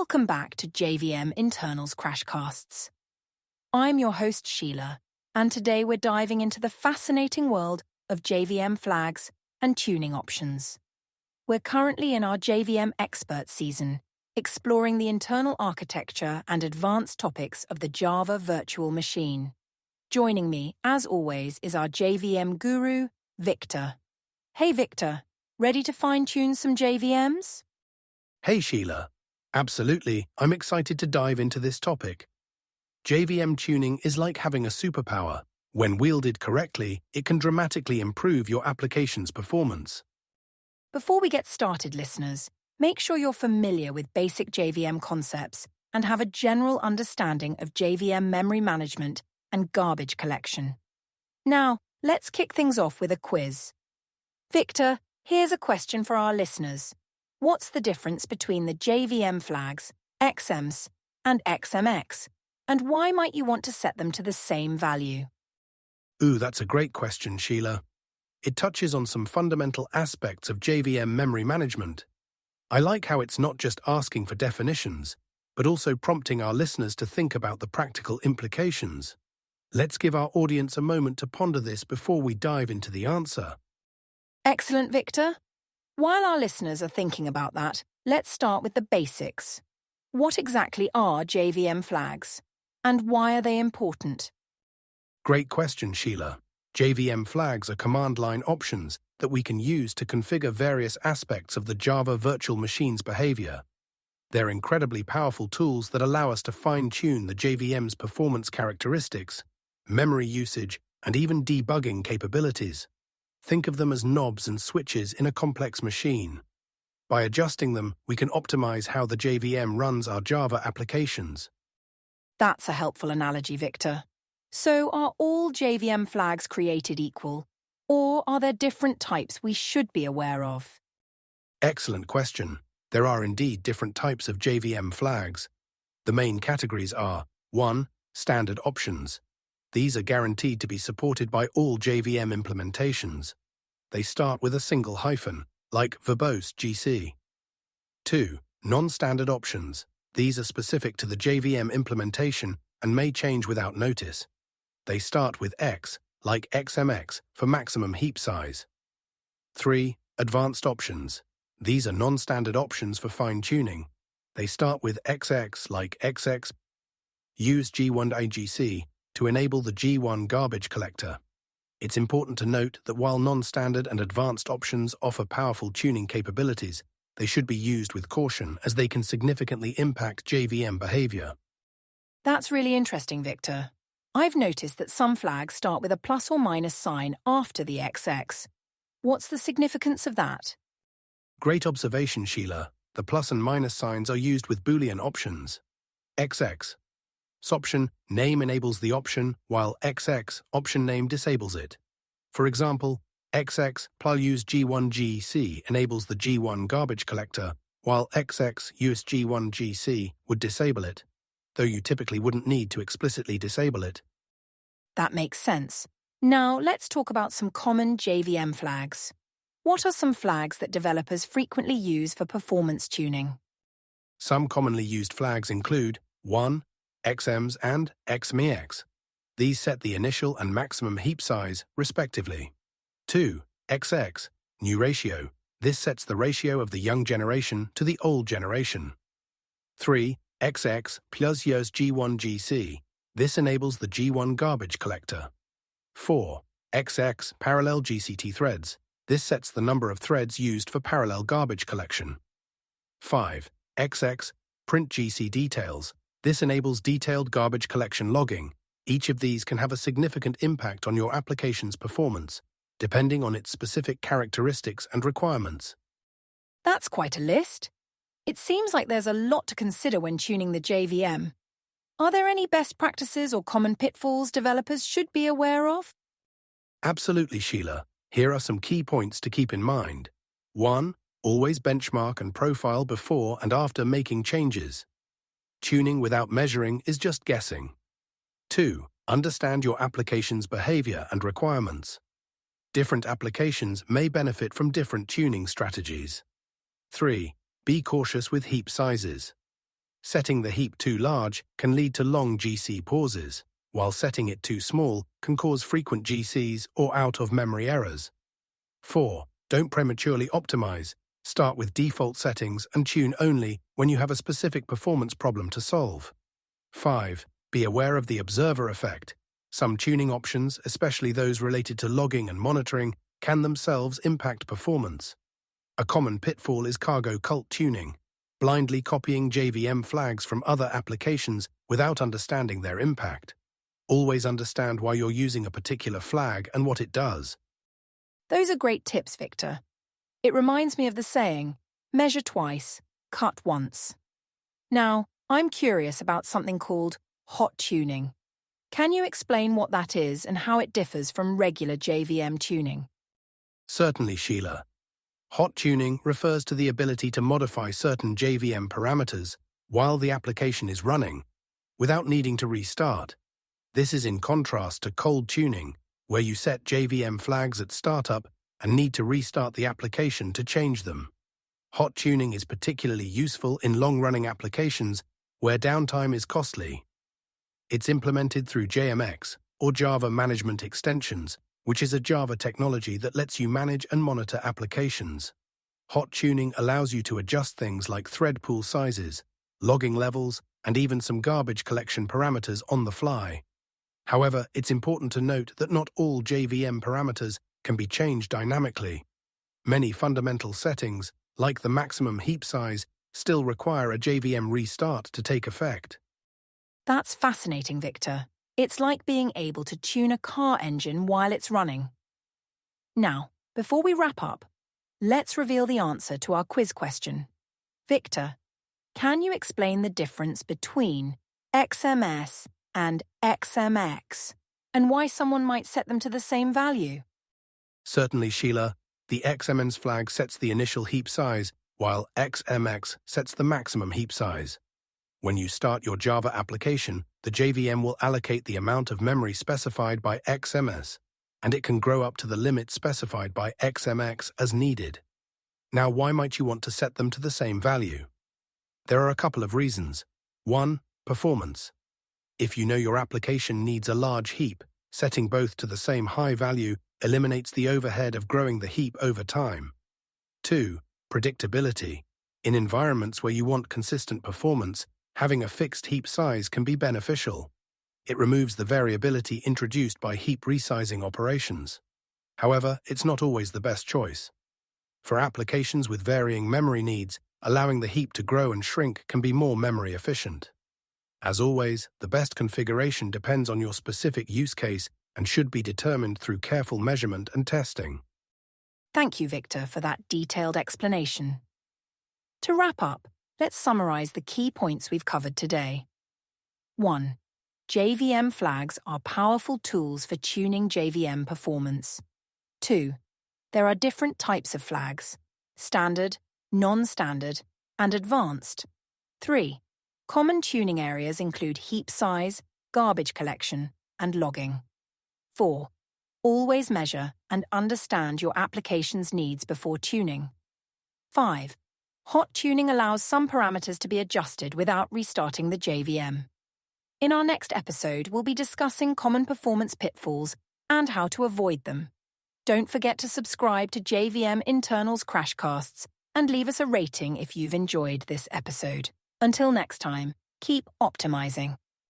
Welcome back to JVM Internals Crashcasts. I'm your host Sheila, and today we're diving into the fascinating world of JVM flags and tuning options. We're currently in our JVM Expert season, exploring the internal architecture and advanced topics of the Java virtual machine. Joining me, as always, is our JVM guru, Victor. Hey Victor, ready to fine-tune some JVMs? Hey Sheila. Absolutely, I'm excited to dive into this topic. JVM tuning is like having a superpower. When wielded correctly, it can dramatically improve your application's performance. Before we get started, listeners, make sure you're familiar with basic JVM concepts and have a general understanding of JVM memory management and garbage collection. Now, let's kick things off with a quiz. Victor, here's a question for our listeners. What's the difference between the JVM flags, XMs, and XMX, and why might you want to set them to the same value? Ooh, that's a great question, Sheila. It touches on some fundamental aspects of JVM memory management. I like how it's not just asking for definitions, but also prompting our listeners to think about the practical implications. Let's give our audience a moment to ponder this before we dive into the answer. Excellent, Victor. While our listeners are thinking about that, let's start with the basics. What exactly are JVM flags, and why are they important? Great question, Sheila. JVM flags are command line options that we can use to configure various aspects of the Java virtual machine's behavior. They're incredibly powerful tools that allow us to fine-tune the JVM's performance characteristics, memory usage, and even debugging capabilities. Think of them as knobs and switches in a complex machine. By adjusting them, we can optimize how the JVM runs our Java applications. That's a helpful analogy, Victor. So are all JVM flags created equal, or are there different types we should be aware of? Excellent question. There are indeed different types of JVM flags. The main categories are 1. Standard options. These are guaranteed to be supported by all JVM implementations. They start with a single hyphen, like verbose GC. 2. Non-standard options. These are specific to the JVM implementation and may change without notice. They start with X, like XMX, for maximum heap size. 3. Advanced options. These are non-standard options for fine-tuning. They start with XX, like XX. Use G1IGC to enable the G1 garbage collector. It's important to note that while non-standard and advanced options offer powerful tuning capabilities, they should be used with caution as they can significantly impact JVM behavior. That's really interesting, Victor. I've noticed that some flags start with a plus or minus sign after the XX. What's the significance of that? Great observation, Sheila. The plus and minus signs are used with Boolean options. XX option name enables the option, while XX option name disables it. For example, XX plus use G1GC enables the G1 garbage collector, while XX use G1GC would disable it, though you typically wouldn't need to explicitly disable it. That makes sense. Now let's talk about some common JVM flags. What are some flags that developers frequently use for performance tuning? Some commonly used flags include 1. XMs and XMEX. These set the initial and maximum heap size, respectively. 2. XX, new ratio. This sets the ratio of the young generation to the old generation. 3. XX plus use G1GC. This enables the G1 garbage collector. 4. XX parallel GCT threads. This sets the number of threads used for parallel garbage collection. 5. XX print GC details. This enables detailed garbage collection logging. Each of these can have a significant impact on your application's performance, depending on its specific characteristics and requirements. That's quite a list. It seems like there's a lot to consider when tuning the JVM. Are there any best practices or common pitfalls developers should be aware of? Absolutely, Sheila. Here are some key points to keep in mind. 1. Always benchmark and profile before and after making changes. Tuning without measuring is just guessing. 2. Understand your application's behavior and requirements. Different applications may benefit from different tuning strategies. 3. Be cautious with heap sizes. Setting the heap too large can lead to long GC pauses, while setting it too small can cause frequent GCs or out-of-memory errors. 4. Don't prematurely optimize. Start with default settings and tune only when you have a specific performance problem to solve. 5. Be aware of the observer effect. Some tuning options, especially those related to logging and monitoring, can themselves impact performance. A common pitfall is cargo cult tuning, blindly copying JVM flags from other applications without understanding their impact. Always understand why you're using a particular flag and what it does. Those are great tips, Victor. It reminds me of the saying, measure twice, cut once. Now, I'm curious about something called hot tuning. Can you explain what that is and how it differs from regular JVM tuning? Certainly, Sheila. Hot tuning refers to the ability to modify certain JVM parameters while the application is running, without needing to restart. This is in contrast to cold tuning, where you set JVM flags at startup and need to restart the application to change them. Hot tuning is particularly useful in long-running applications where downtime is costly. It's implemented through JMX, or Java Management Extensions, which is a Java technology that lets you manage and monitor applications. Hot tuning allows you to adjust things like thread pool sizes, logging levels, and even some garbage collection parameters on the fly. However, it's important to note that not all JVM parameters can be changed dynamically. Many fundamental settings, like the maximum heap size, still require a JVM restart to take effect. That's fascinating, Victor. It's like being able to tune a car engine while it's running. Now, before we wrap up, let's reveal the answer to our quiz question. Victor, can you explain the difference between XMS and XMX, and why someone might set them to the same value? Certainly, Sheila. The XMS flag sets the initial heap size, while XMX sets the maximum heap size. When you start your Java application, the JVM will allocate the amount of memory specified by XMS, and it can grow up to the limit specified by XMX as needed. Now, why might you want to set them to the same value? There are a couple of reasons. 1. Performance. If you know your application needs a large heap, setting both to the same high value eliminates the overhead of growing the heap over time. 2. Predictability. In environments where you want consistent performance, having a fixed heap size can be beneficial. It removes the variability introduced by heap resizing operations. However, it's not always the best choice. For applications with varying memory needs, allowing the heap to grow and shrink can be more memory efficient. As always, the best configuration depends on your specific use case and should be determined through careful measurement and testing. Thank you, Victor, for that detailed explanation. To wrap up, let's summarize the key points we've covered today. 1. JVM flags are powerful tools for tuning JVM performance. 2. There are different types of flags: standard, non-standard, and advanced. 3. Common tuning areas include heap size, garbage collection, and logging. 4. Always measure and understand your application's needs before tuning. 5. Hot tuning allows some parameters to be adjusted without restarting the JVM. In our next episode, we'll be discussing common performance pitfalls and how to avoid them. Don't forget to subscribe to JVM Internals Crashcasts and leave us a rating if you've enjoyed this episode. Until next time, keep optimizing.